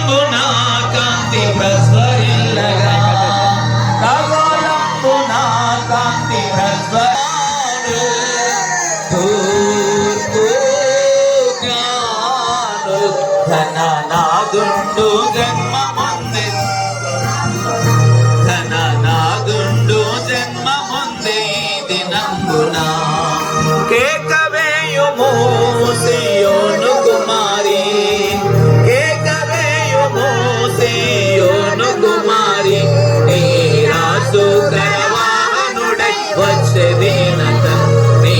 కాంతి ప్రజ్వరిల్లగా ఖగోళంబున కాంతి ప్రజ్వరు తూర్పు జ్ఞాను ఘననాదుండు జన్మముంది ఘననాదుండు జన్మముంది దినంబున కేకవేయుము సియోను కుమారి కేకవేయుము సియోను కుమారి నీ రాజు కరవాహనుడై వచ్చే దీనత నీ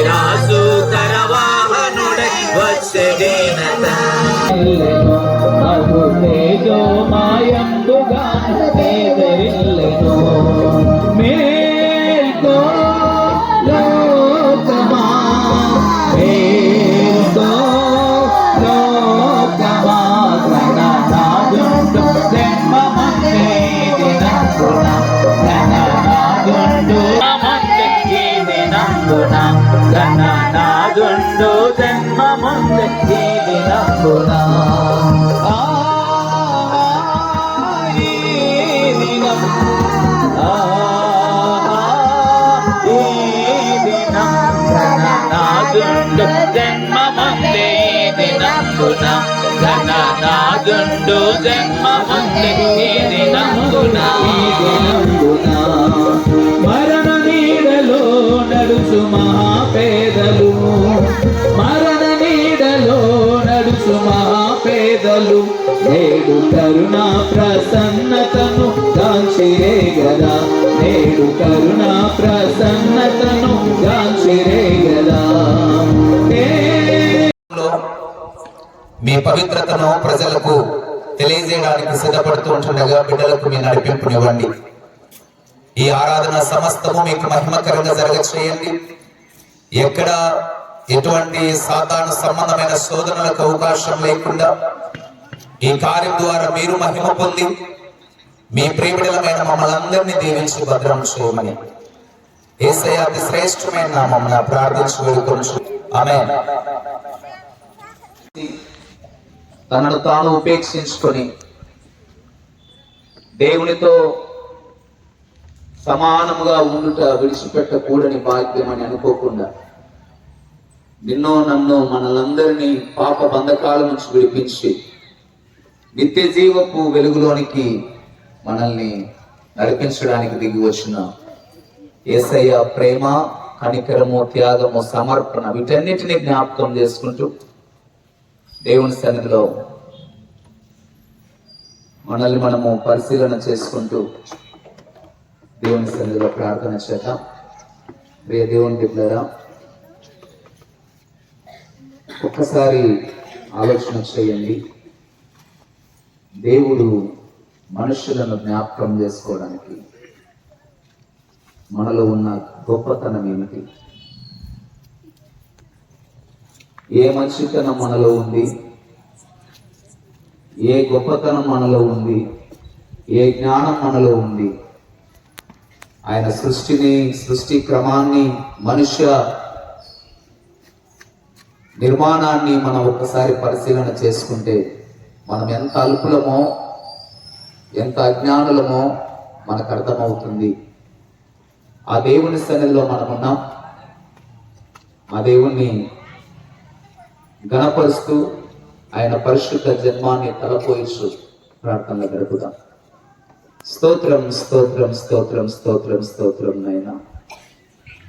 రాజు కరవాహనుడై వచ్చే దీనత మధు తేజో మాయంబుగా తేజరిల్లెను మేల్కో లోకమా మేల్కో లోకమా ఘననాదుండు జన్మమందే దినంబున ఘననాదుండు మందే దినంబున ఘననాదుండు జన్మమందే దినంబున జన్మమందే దినంబున ఘననాదుండు జన్మమందే దినంబున మరణ నీడలో నడుచు మహాపేదలు మరణ నీడలో నడుచు మహాపేదలు నేడు కరుణా ప్రసన్నతను కాంచిరే గదా నేడు కరుణా ప్రసన్నతను కాంచిరే గదా మీ పవిత్రతను ప్రజలకు తెలియజేయడానికి సిద్ధపడుతూ ఉంటుండగా బిడ్డలకు మీ నడిపింపునివ్వండి. ఈ ఆరాధన సమస్తము మీకు మహిమకరంగా జరగ చేయండి. ఎక్కడ ఎటువంటి సాతాను సంబంధమైన శోధనలకు అవకాశం లేకుండా ఈ కార్యం ద్వారా మీరు మహిమ పొంది మీ ప్రియబిడలమైన మమ్మల్ని అందరినీ దీవించి భద్రం చేయమని యేసయ్య అతి శ్రేష్టమైన నామమున ప్రార్థించి వేడుకొనుచు ఆమేన్. తనను తాను ఉపేక్షించుకొని దేవునితో సమానముగా ఉండుట విడిచిపెట్టకూడని భాగ్యం అని అనుకోకుండా నిన్నో నన్ను మనలందరినీ పాప బంధకాల నుంచి విడిపించి నిత్య జీవపు వెలుగులోనికి మనల్ని నడిపించడానికి దిగి వచ్చిన యేసయ్య ప్రేమ, కనికరము, త్యాగము, సమర్పణ వీటన్నిటిని జ్ఞాపకం చేసుకుంటూ దేవుని సన్నిధిలో మనల్ని మనము పరిశీలన చేసుకుంటూ దేవుని సన్నిధిలో ప్రార్థన చేద్దాం. ప్రియ దేవుని బిడ్డలారా, ఒక్కసారి ఆలోచన చేయండి. దేవుడు మనుషులను జ్ఞాపకం చేసుకోవడానికి మనలో ఉన్న గొప్పతనం ఏమిటి? ఏ మంచితనం మనలో ఉంది? ఏ గొప్పతనం మనలో ఉంది? ఏ జ్ఞానం మనలో ఉంది? ఆయన సృష్టి క్రమాన్ని, మనుష్య నిర్మాణాన్ని మనం ఒక్కసారి పరిశీలన చేసుకుంటే మనం ఎంత అల్పులమో, ఎంత అజ్ఞానులమో మనకు అర్థమవుతుంది. ఆ దేవుని సన్నిధిలో మనమున్నాం. ఆ దేవుణ్ణి గణపరుస్తూ ఆయన పరిశుద్ధ జన్మాన్ని తలపోయిస్తూ ప్రార్థనలో గడుపుతాం. స్తోత్రం స్తోత్రం స్తోత్రం స్తోత్రం స్తోత్రం నైనా.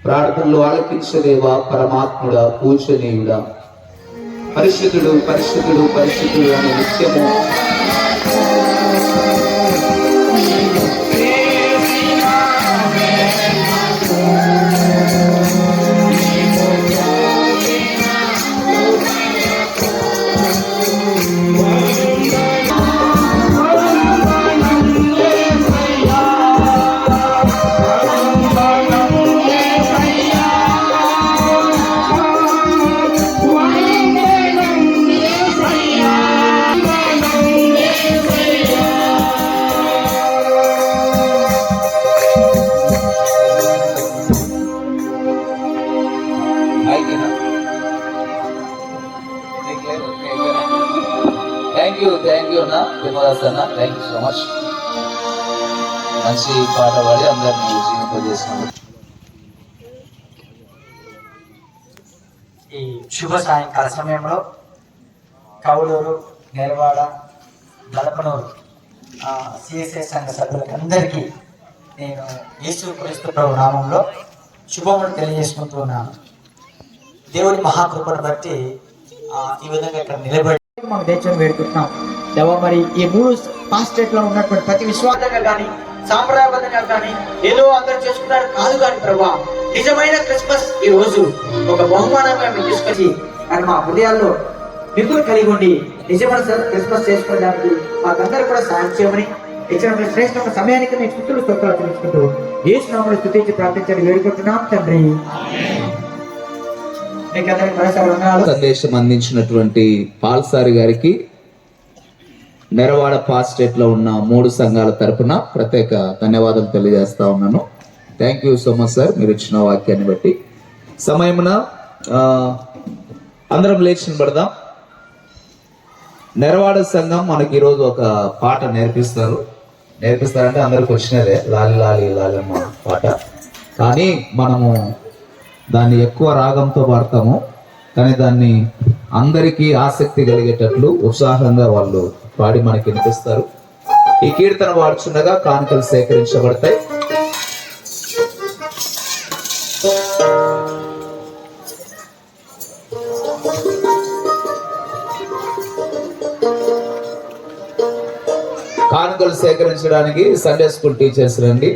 ప్రార్థనలు ఆలకించదేవా, పరమాత్ముడా, పూజనీయుడా, పరిశుద్ధుడు పరిశుద్ధుడు పరిశుద్ధుడు అనే నిత్యము విమలాస్ అన్న, థ్యాంక్ యూ సో మచ్. మంచి పాట పాడి అందరినీ జీవింపజేసినాము. ఈ శుభ సాయంకాల సమయంలో కౌలూరు, నెలవాడ, బలపనూరు సిఎస్ఎస్ సంఘ సభ్యులకు అందరికీ నేను యేసు క్రీస్తు ప్రభు నామంలో శుభములు తెలియజేసుకుంటూ ఉన్నాను. దేవుడి మహాకృపను బట్టి ఈ విధంగా ఇక్కడ నిలబడి మనం దేశం వేడుకుంటున్నాం. దేవా, మరి ఈ 3 పాస్టేట్ లో ఉన్నటువంటి ప్రతి విశ్వాసంగా కానీ సాంప్రదాయబద్ధంగా కానీ ఏదో అందరూ చేసుకున్నారు కాదు కానీ ప్రభా, నిజమైన క్రిస్మస్ ఈ రోజు ఒక బహుమానంగా మేము తీసుకొచ్చి కానీ మా హృదయాల్లో నిపుణులు కలిగి ఉండి నిజమైన క్రిస్మస్ చేసుకోవడానికి మాకందరూ కూడా సాయం చేయమని ఇచ్చిన మీ శ్రేష్ఠమైన సమయానికి మీకు స్తుతులు స్తోత్రాలు తెలుసుకుంటూ యేసు నామములో స్తుతించి ప్రార్థించండి వేడుకుంటున్నాం తండ్రి. మీకు అందరికీ మరోసారి వందనాలు. సందేశం అందించినటువంటి పాల్సారి గారికి నెరవాడ పాస్టేట్ లో ఉన్న 3 సంఘాల తరపున ప్రత్యేక ధన్యవాదాలు తెలియజేస్తా ఉన్నాను. Thank you so much sir, మీరు ఇచ్చిన వాక్యాన్ని బట్టి. సమయమున అందరం లేచి నిలబడదాం. నెరవాడ సంఘం మనకి ఈరోజు ఒక పాట నేర్పిస్తారంటే అందరికి వచ్చినదే లాలి లాలి లాలి అమ్మ పాట, కానీ మనము దాన్ని ఎక్కువ రాగంతో పాడతాము, కానీ దాన్ని అందరికీ ఆసక్తి కలిగేటట్లు ఉత్సాహంగా వాళ్ళు పాడి మనకి వినిపిస్తారు. ఈ కీర్తన పాడుచుండగా కానుకలు సేకరించబడతాయి. కానుకలు సేకరించడానికి సండే స్కూల్ టీచర్స్ రండి.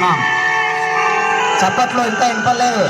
చేస్తున్నాం. చప్పట్లో ఇంకా వినపడలేదు.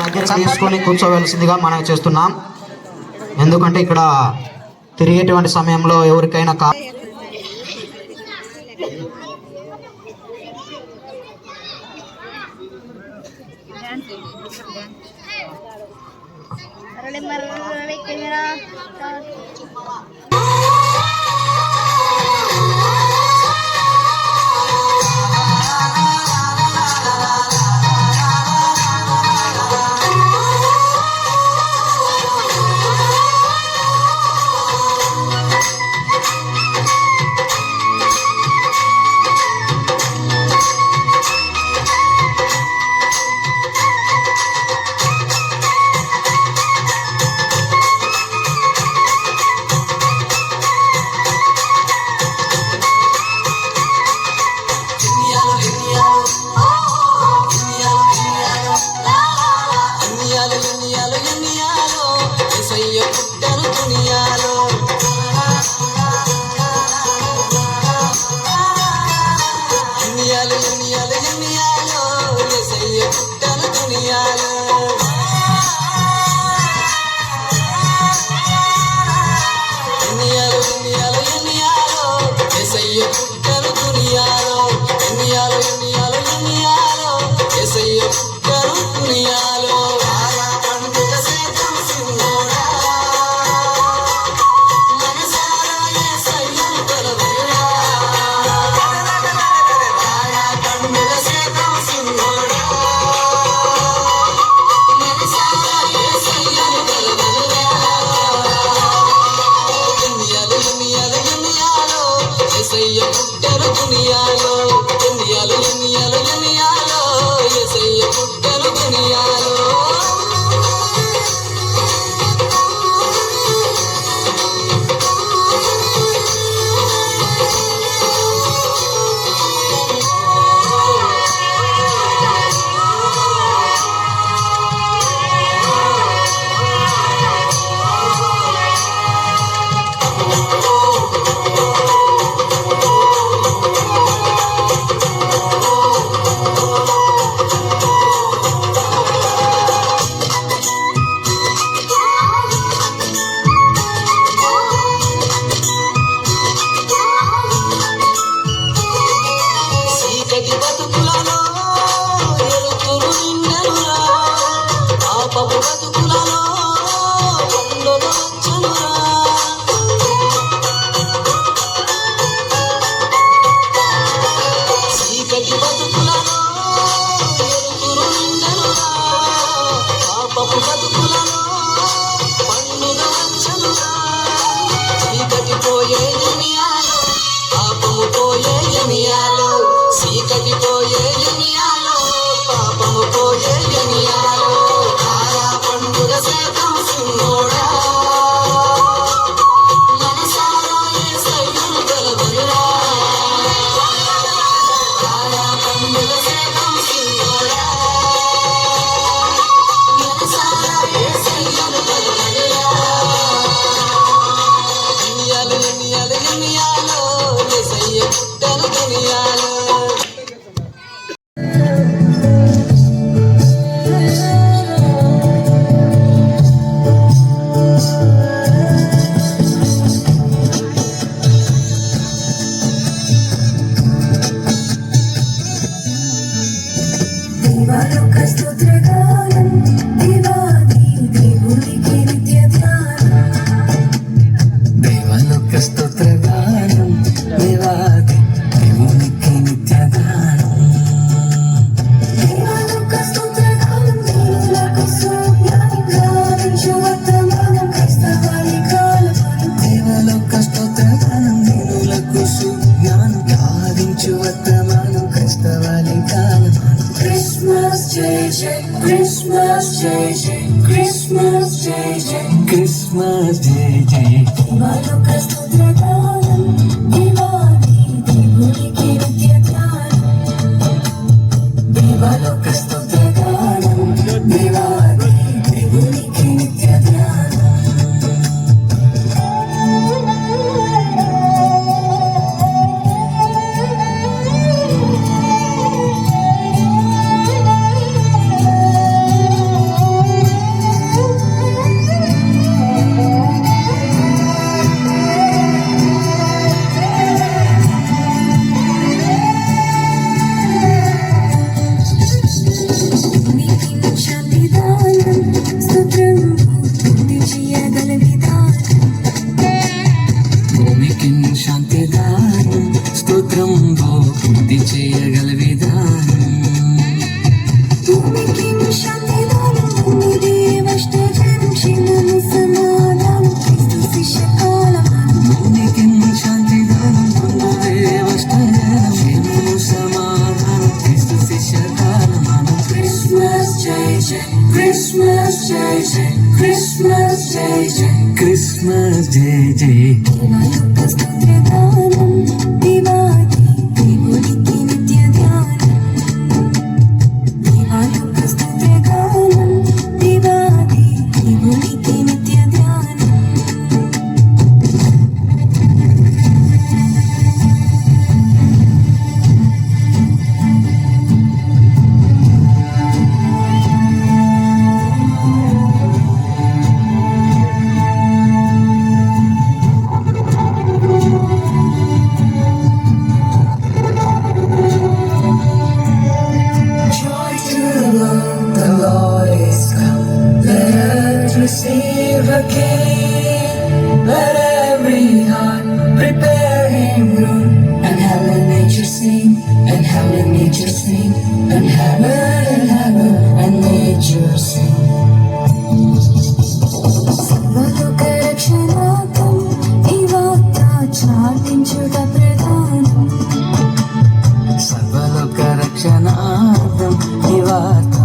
దగ్గర తీసుకొని కూర్చోవలసిందిగా మనం చేస్తున్నాం. ఎందుకంటే ఇక్కడ తిరిగేటువంటి సమయంలో ఎవరికైనా దీపావళి కాలమానం క్రిస్మస్ జై జై క్రిస్మస్ జై జై క్రిస్మస్ జై జై క్రిస్మస్ జై జై దీపావళి స్తోత్రగానం దివాళి దేవునికి నిత్యగానం దీపావళి స్తోత్రగానం దివాళి దేవునికి నిత్యగానం Christmas Day Day Deepavali స్తోత్రగానం Diwali దేవునికి నిత్యగానం దీపావళి స్తోత్రగానం దివాళి దేవునికి నిత్యగానం Receive a king, let every heart prepare him room, and heaven nature sing, and heaven nature sing, and heaven and nature sing. సర్వలోక రక్షణార్థం ఈ వార్త చాటించుట ప్రధానం సర్వలోక రక్షణార్థం ఈ వార్త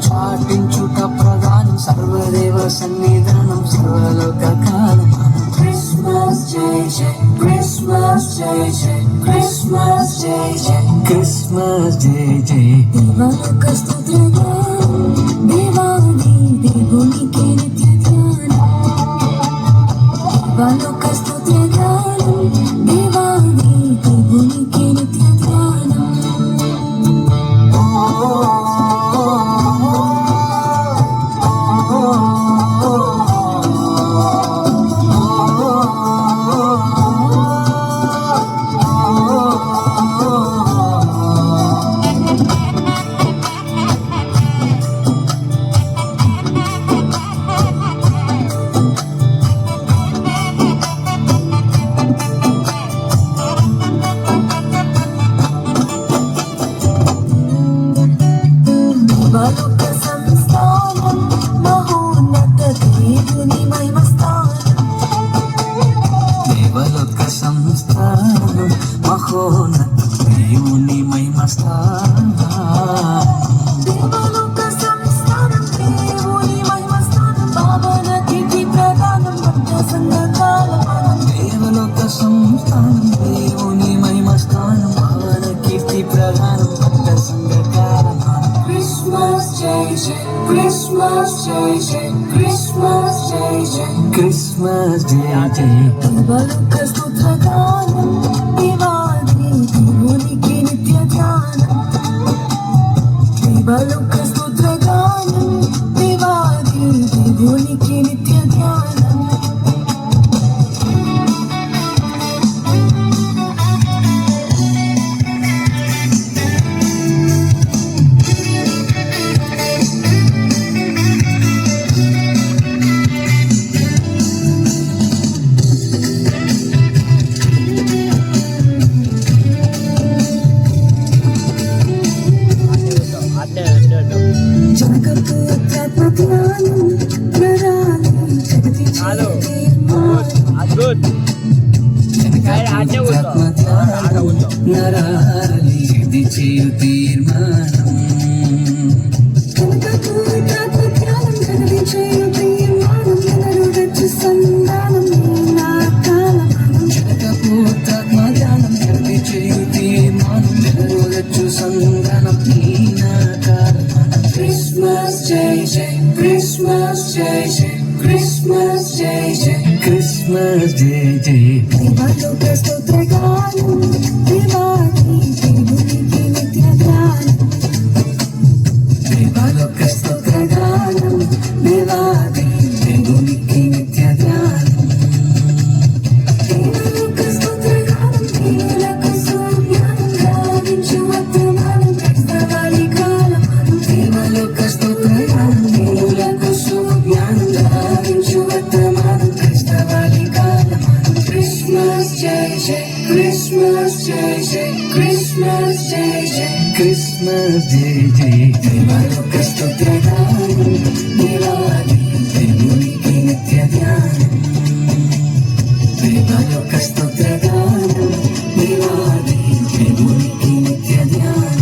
చాటించుట ప్రధానం సర్వదేవ సన్నిధానం సర్వలోక కాలమానం క్రిస్మస్ జై జై క్రిస్మస్ జై జై క్రిస్మస్ జై జై క్రిస్మస్ జై జై దీపావళి స్తోత్రగానం దివాళి దేవునికి నిత్యగానం దీపావళి స్తోత్రగానం దివాళి దేవునికి నిత్యగానం బాలుక సంస్థానం మహోన్నత దేవుని మహిమస్థానం దేవలోక సంస్థానం మహోన్నత దేవుని మహిమస్థానం దేవలోక సంస్థానం దేవుని మహిమస్థానం పావన కీర్తి ప్రదానం భక్త సంఘకాలమానం దేవలోక సంస్థానం దేవుని మహిమస్థానం పావన కీర్తి ప్రదానం భక్త సంఘకాలమానం Christmas Jai Jai Christmas Jai Jai Christmas Jai Jai Christmas Jai Jai Deepavali స్తోత్రగానం Diwali దేవునికి నిత్యగానం దీపావళి స్తోత్రగానం దివాళి దేవునికి నిత్యగానం అడ్డ జగకపుత్రత్వజ్ఞానం నరాలి జగతి నరాలి ఇది చేయు తీర్మానం జగకపుత్రత్వజ్ఞానం జగతి చేయు తీర్మానం నరుడచ్చు సంధానం నా కాలమానం జగకపుత్రత్వజ్ఞానం జగతి చేయు తీర్మానం నరుడచ్చు సంధానం నా కాలమానం Christmas Jai Jai Christmas Jai Jai Christmas Jai Jai Christmas Jai Jai Divaluka స్తోత్రగానం Diwali దేవునికి నిత్య గానం Divaluka స్తోత్రగానం దివాళి దేవునికి నిత్య గానం Divaluka స్తోత్రగానం దీనులకు సుజ్ఞానం గావించు వర్తమానం క్రైస్తవాళి కాలమానం Divaluka స్తోత్రగానం దీనులకు సుజ్ఞానం గావించు వర్తమానం క్రైస్తవాళి కాలమానం Christmas Jai Jai Christmas Jai Jai Christmas Jai Jai Christmas Jai Jai Divaluka స్తోత్రగానం Diwali దేవునికి నిత్య ధ్యానం Divaluka స్తోత్రగానం దివాళి దేవునికి నిత్య ధ్యానం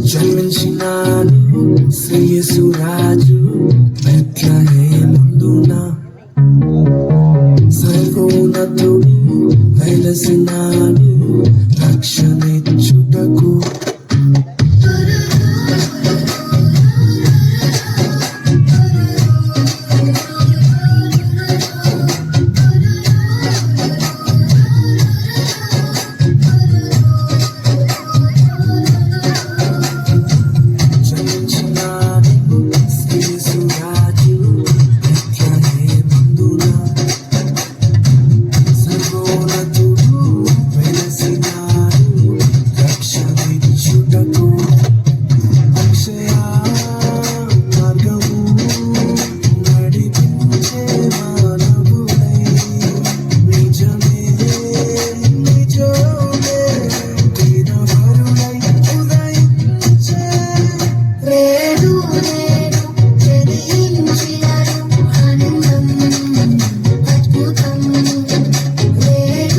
జన్మించినాడు శ్రీయేసురాజు బెత్లెహేముందున సర్వోన్నతుడు వెలసినాడు రక్షణిచ్చుటకు Redu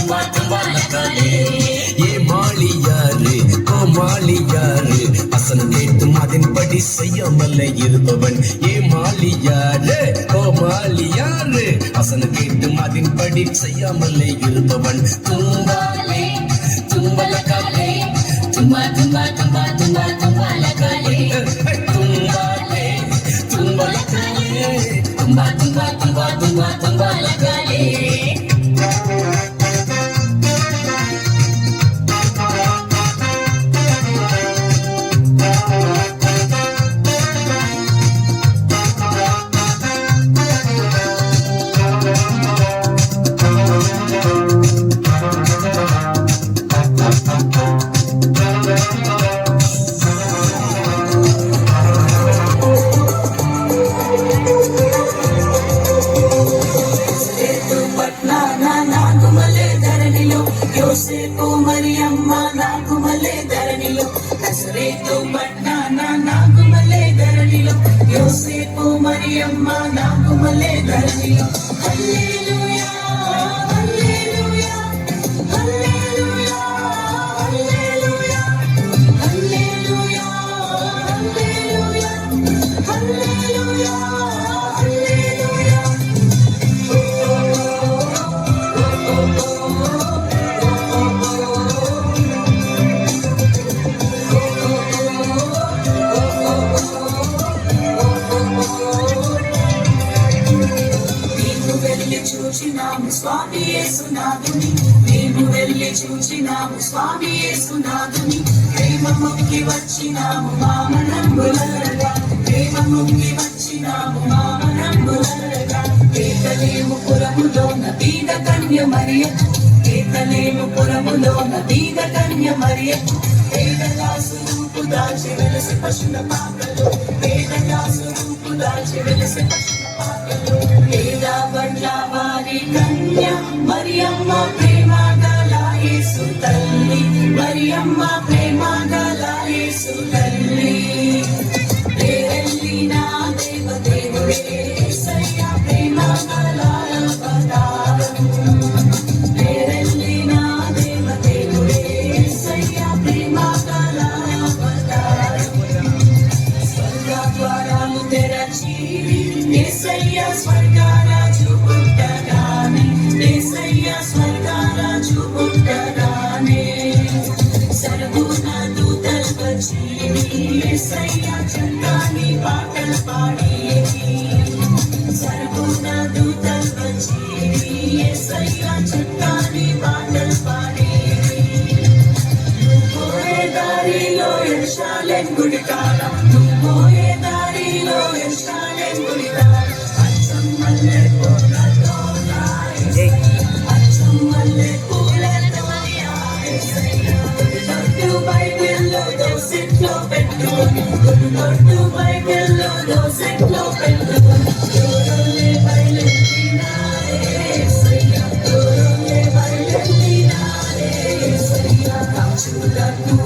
tumba tumba lagale. Ye mali yaare komali yaare asan kettu madin padi seyyamalle irupavan. Ye mali yaare komali yaare asan kettu madin padi seyyamalle irupavan. Tumbale tumba lagale tumba tumba tumba tumba tumba lagale. Tumbale tumba lagale tumba tumba tumba tumba tumba lagale. యోసేపు మరియమ్మ నాగుమలే ధరణిలో నజరేతు పట్నాన నాగుమలే ధరణిలో యోసేపు మరియమ్మ నాగుమలే ధరణిలో హల్లెలూయా హల్లెలూయా హల్లెలూయా హల్లెలూయా హల్లెలూయా హల్లెలూయా హల్లెలూయా హల్లెలూయా. చూచినాము స్వామి యేసునాథుని మేము వెళ్ళి చూచినాము స్వామి యేసునాథుని ప్రేమ మొక్కి వచ్చినాము మామనంబులరగా ప్రేమ మొక్కి వచ్చినాము మామనంబులరగా కేతలేము పురములోన బీద కన్య మరియకు కేతలేము పురములోన బీద కన్య మరియకు పేదదాసు రూపు దాల్చి వెలసి పశుల పాకలు పేదదాసు రూపు దాల్చి వెలసి పశుల పాకలు పేద బండ్ల వారి కన్య మరియమ్మ ప్రేమ గల యేసు తల్లి మరియమ్మ ప్రేమ గల యేసు తల్లి పేరెల్లిన దేవదేవుడే యేసయ్య ప్రేమ గల అవతారం పేరెల్లిన దేవదేవుడే యేసయ్య ప్రేమ గల అవతారం స్వర్గద్వారాలు తెరచి యేసయ్య స్వర్గరాజు పుట్టగానే యేసయ్య స్వర్గరాజు పుట్టగానే సర్వున దూతలు వచ్చి యేసయ్య చందాని పాటలు పాడేది సర్వున దూతలు వచ్చి యేసయ్య చందాని పాటలు పాడేది. నువ్వోయే దారిలో యెరూషలేము గుడి కాడ నువ్వోయే దారిలో యెరూషలేము గుడి కాడ అచ్చం మల్లె పూలతో అచ్చం మల్లె పూలతో యేసయ్య దొడ్డు బైబిల్లో దోసెట్లో పెట్టుకొని దొడ్డు బైబిల్లో దోసెట్లో పెట్టుకొని దూరంలే బయలుదేరినా యేసయ్య దూరంలే బయలుదేరినా యేసయ్య రాజులకు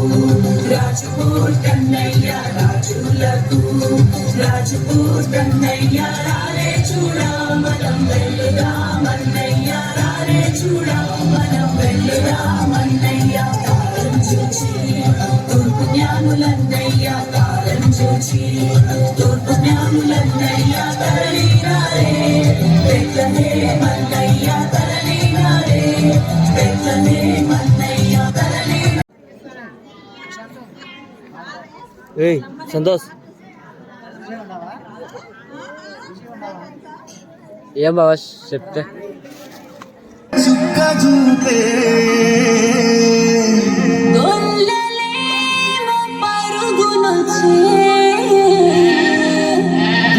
రాజుపూర్ కన్నయ్య రాజులకు రాజుపూర్ కన్నయ్య రాలే చూడా మనం వెళ్ళుదామన్నయ్య రాలే చూడా మనం వెళ్ళుదామన్నయ్య కాలం చూచి తూర్పు జ్ఞానులన్నయ్య కాలం చూచి తూర్పు జ్ఞానులన్నయ్య తరలినారే బెత్లెహేమన్నయ్య తరలినారే బెత్లెహేమన్నయ్య తరలి. ఏయ్ సంతోష్ ఏం బావా చెప్తే గొల్లలేమో పరుగునొచ్చే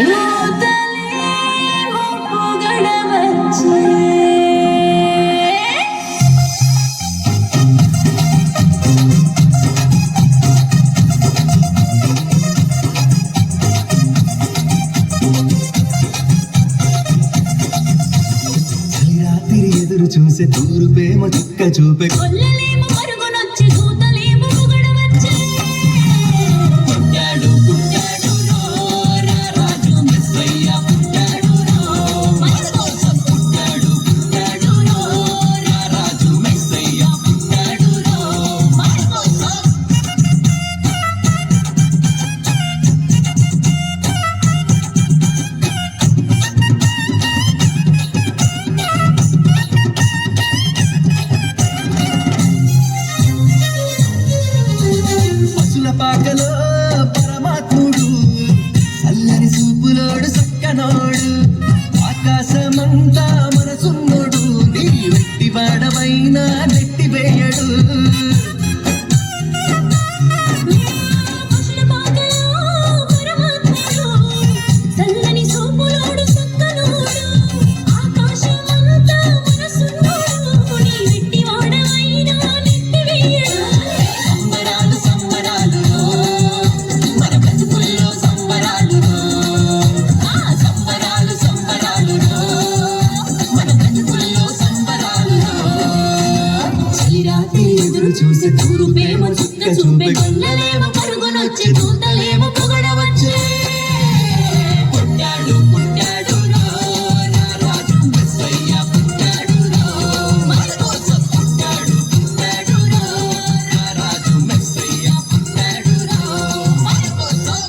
దూతలేమో పొగడవచ్చే ఎదురు చూసే తూరు ప్రేమ చుక్క చూపే గొల్లలేమో పరుగునొచ్చి దూతలేమో పొగడవచ్చే పుట్టాడు పుట్టాడు రో రారాజు మెస్సయ్య పుట్టాడు రో మన కోసం పుట్టాడు పుట్టాడు రో రారాజు మెస్సయ్య అయినా నెట్టివేయడు చూసి తూరు ప్రేమ చుక్క చూపే గొల్లలేమో పరుగునొచ్చి దూతలేమో పొగడవచ్చే పుట్టాడు పుట్టాడు రో నా రాజు మెస్సయ్య పుట్టాడు రో మన కోసం పుట్టాడు పుట్టాడు రో నా రాజు మెస్సయ్య పుట్టాడు రో మన కోసం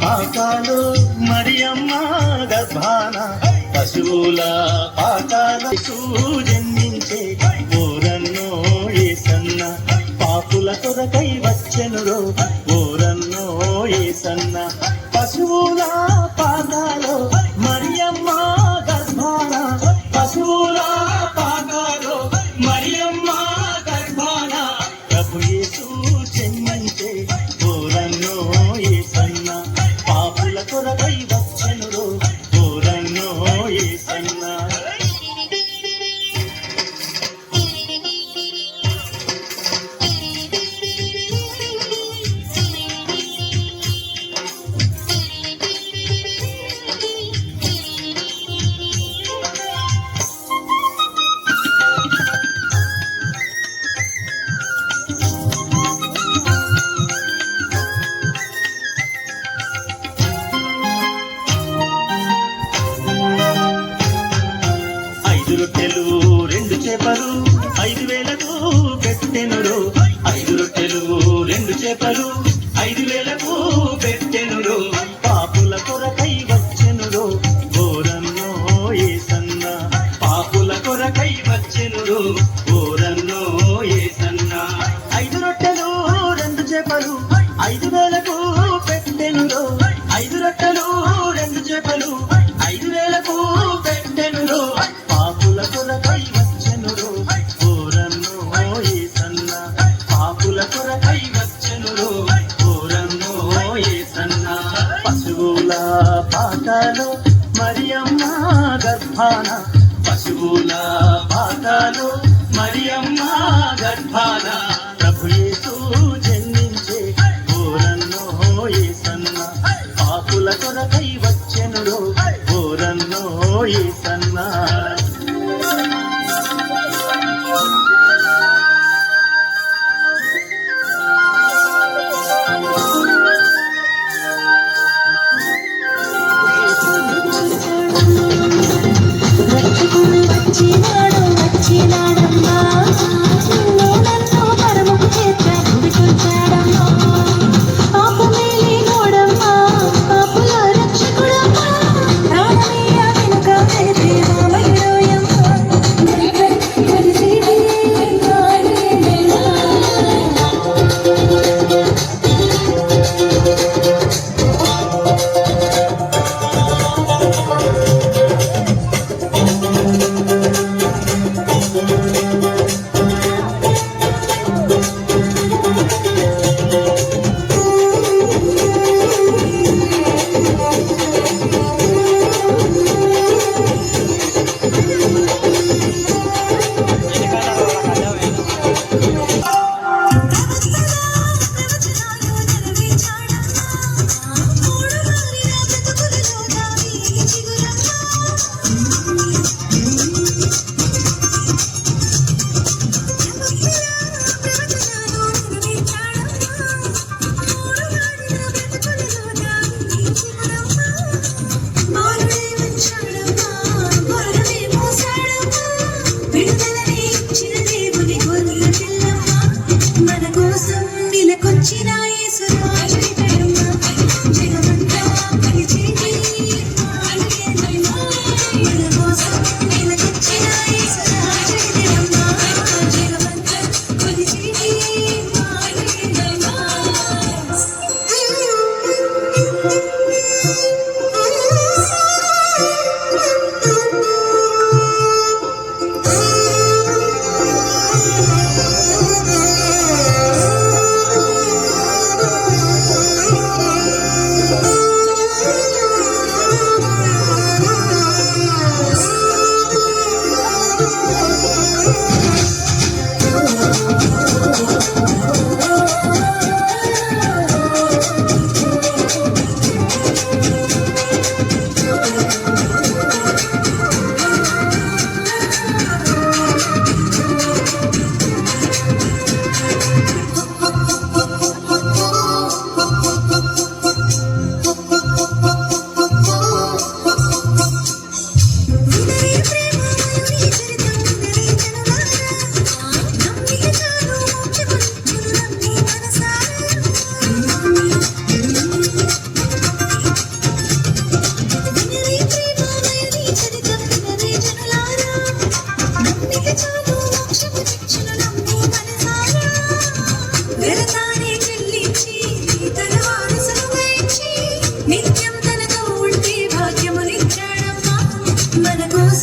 పాకాలు మరియమ్మ గర్భాన పశువుల పాకాలు జన్మించే ఓరన్నో ఏసన్న పాపుల కొరకై వచ్చెనురో ఓరన్నో ఏసన్న పశువుల పాకాలు మరియమ్మ గర్భాన పశువుల పాకాలు మరియమ్మ గర్భాన ప్రభు యేసు జన్మించే ఓరన్నో ఏసన్న పాపుల కొరకై వచ్చెనురో ఓరన్నో ఏసన్న. ఐదు రొట్టెలు రెండు చేపలు 5,000కు పెట్టెనురో 5 రొట్టెలు 2 చేపలు 5,000కు పెట్టెనురో పాపుల కొరకై వచ్చెనురో ఓరన్నో ఏసన్న పాపుల కొరకై వచ్చెనురో ఓరన్నో ఏసన్న 5 రొట్టెలు 2 చేపలు 5,000కు పెట్టెనురో 5 రొట్టెలు 2 చేపలు 5,000కు పెట్టెనురో పాపుల కొరకై వచ్చెనురో ఓరన్నో ఏసన్న పాపుల కొరకై వచ్చెనురో ఓరన్నో ఏసన్న పశువుల పాకాలు మరియమ్మ గర్భాన పశువుల పాకాలు మరియమ్మ గర్భాన ప్రభు యేసు జన్మించే ఓరన్నో ఏసన్న పాపుల కొరకై వచ్చెనురో ఓరన్నో ఏసన్న. రక్షకుడు వచ్చినాడు వచ్చినాడమ్మా నిన్ను నన్ను పరముకు చేర్చాడు విడిపించాడమ్మా పాపమేలి నోడమ్మా పాపుల రక్షకుడమ్మా ప్రాణమీయ వెనుక వేసే రామయుడోయమ్మా కలిసిడి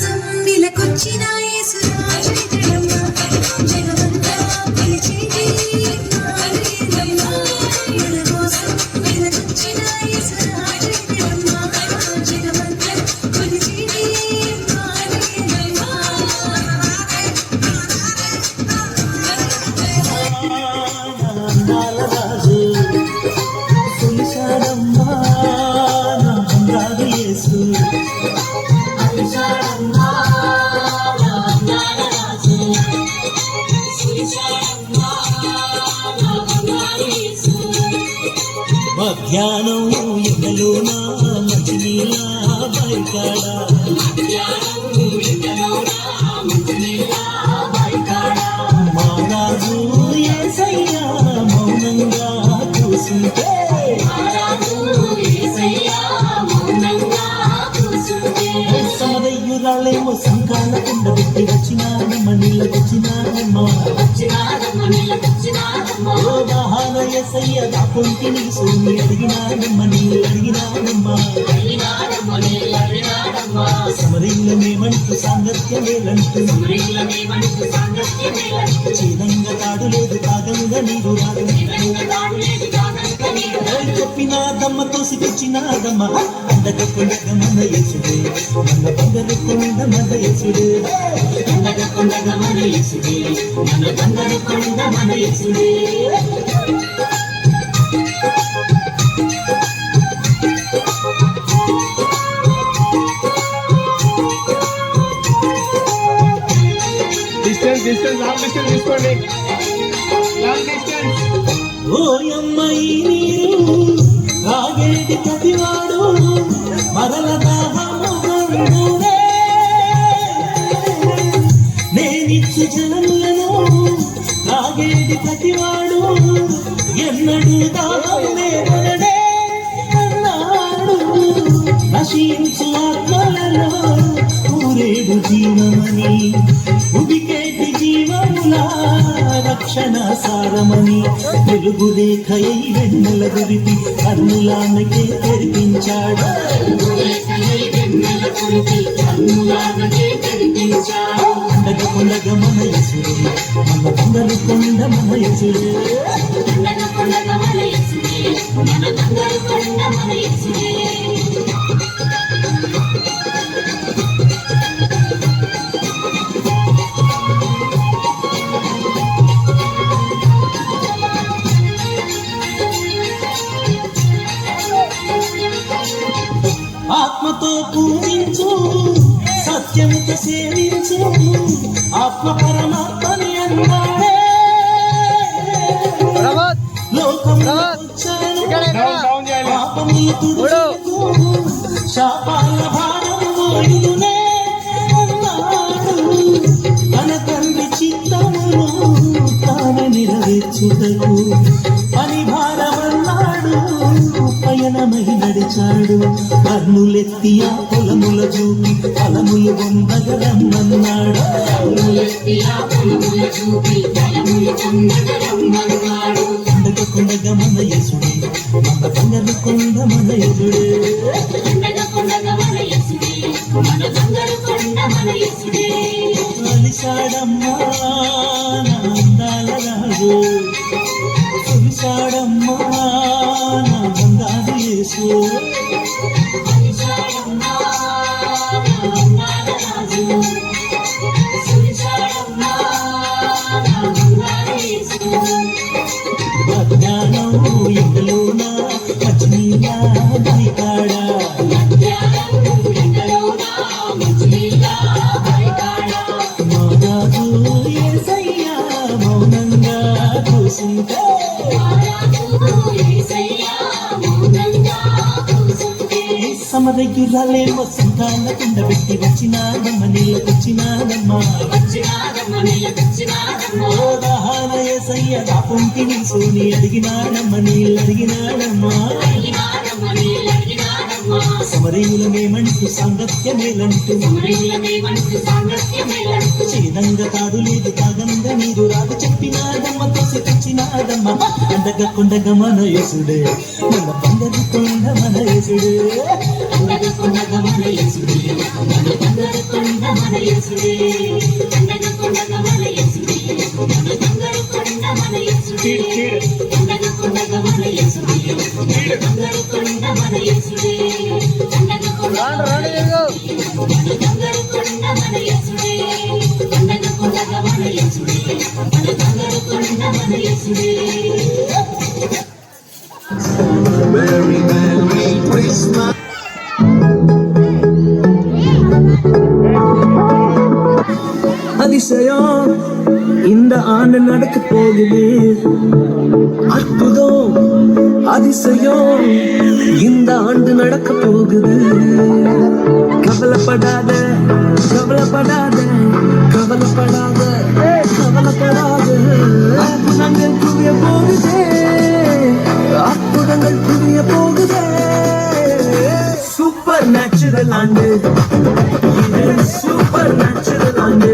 కోసం ఇలకొచ్చిన యేసురాజు ఇతడమ్మ జగమంతా పిలిచేటి మానవేదమ్మ మన కోసం ఇలకొచ్చిన యేసురాజు ఇతడమ్మ జగమంతా పిలిచేటి అందాల రాజు సులిశాడమ్మా నా బంగారు యేసు మధ్యాహ్నం ఎండలోన మచిలీలా బయకాడా మహారాజు యేసయ్యా మౌనంగా కూసుంటే సమదయ్యురాలేమో సంకాల కుండ పెట్టి వచ్చినానమ్మ నీళ్ళకొచ్చినానమ్మ ఓ వాహన యేసయ్య నా పొంటిని సూమి అడిగినానమ్మ నీళ్ళు అడిగినానమ్మ సమరీలమేమంటూ సాంగత్యమేలంటూ చేదంగా తాడు లేదు కాగంగా నీరు రాదు చెప్పినాదమ్మ తోసికొచ్చినాదమ్మ అందగ కొండగ మన యేసుడే మన బంగారు కొండ మన యేసుడే అందగ కొండగ మన యేసుడే మన బంగారు కొండ మన యేసుడే ఓయమ్మ ఈ నీరు తాగేటి ప్రతివాడు మరల దాహమునే నేనిచ్చు జలములను తాగేటి ప్రతివాడు ఎన్నడూ దాహమునే కొనడే అన్నాడు నశించు ఆత్మలలో ఊరేడు జీవమని ఉదికేటి జీవములా రక్షణ సారమని వెలుగు రేఖయై వెన్నెల గురిపి కన్నులానకే తెరిపించాడు పండగ పండగ మన యేసుడే మన బంగారు కొండ మన యేసుడే ఆత్మతో పూజించు సత్యముతో సేవించు ఆత్మ పరమాత్మని అన్నాడే లోకములో పాపములు తుడుచుకు శాపాల భారము మోయునే అన్నాడు తన తండ్రి చిత్తమును తాను నెరవేర్చుటకు పని భారమన్నాడు పయనమై నడిచాడు కర్ణులెత్తి ఆ పొలముల చూపి ఫలములు పొందగలమన్నాడు కొండగ కొండగ మన యేసుడే మన బంగారు కొండ మన యేసుడే కలిశాడమ్మా నా అందాల రాజు కలిశాడమ్మా నా బంగారు యేసు మధ్యాహ్నం ఎండలోన మచిలీలా బయకాడా మహారాజు యేసయ్యా మౌనంగా కూసుంటే సమదగ్గురాలేమో సంతాన కుండ పెట్టి వచ్చినాదమ్మ నీళ్ళకొచ్చినాదమ్మ ఓ దహాన యేసయ్య నా పొంటిని సూని అడిగినాడమ్మ నీళ్ళు అడిగినాడమ్మ సమరీయులమేమంటూ సాంగత్యమేలంటూ చేదంగా తాడు లేదు తాగంగా నీరు రాదు చెప్పినాదమ్మ తోసికొచ్చినాదమ్మ అందగ కొండగ మన యేసుడే మన బంగారు కొండ మన యేసుడే అందగ కొండగ మన యేసుడే మన బంగారు కొండ మన యేసుడే అండగా కొండగా మన యేసుడే మన బంగారు కొండ మన యేసుడే అండగా కొండగా మన యేసుడే మన బంగారు కొండ మన యేసుడే అండగా కొండగా మన బంగారు కొండ మన యేసుడే అండగా కొండగా మన యేసుడే మన బంగారు కొండ మన యేసుడే Merry Merry Christmas. அதிசயம் இந்த ஆண்டு நடக்க போகுது அற்புதம் அதிசயம் இந்த ஆண்டு நடக்க போகுது கவலைப்படாத கவலைப்படாத கவலைப்படாத கவலைப்படாத அற்புதங்கள் புரிய போகுதே அற்புதங்கள் புரிய போகுதே சூப்பர் நேச்சுரல் ஆண்டு சூப்பர் நேச்சுரல் ஆண்டு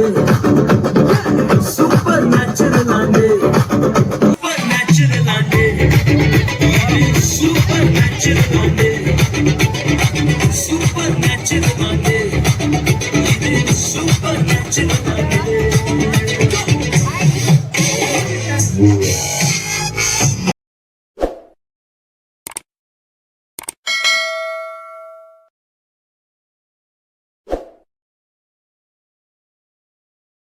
சூப்பர் நேச்சுரல் ஆண்டு சூப்பர் நேச்சுரல் ஆண்டு சூப்பர் நேச்சுரல் ஆண்டு சூப்பர் நேச்சுரல் ஆண்டு இது சூப்பர் நேச்சுரல் ஆண்டு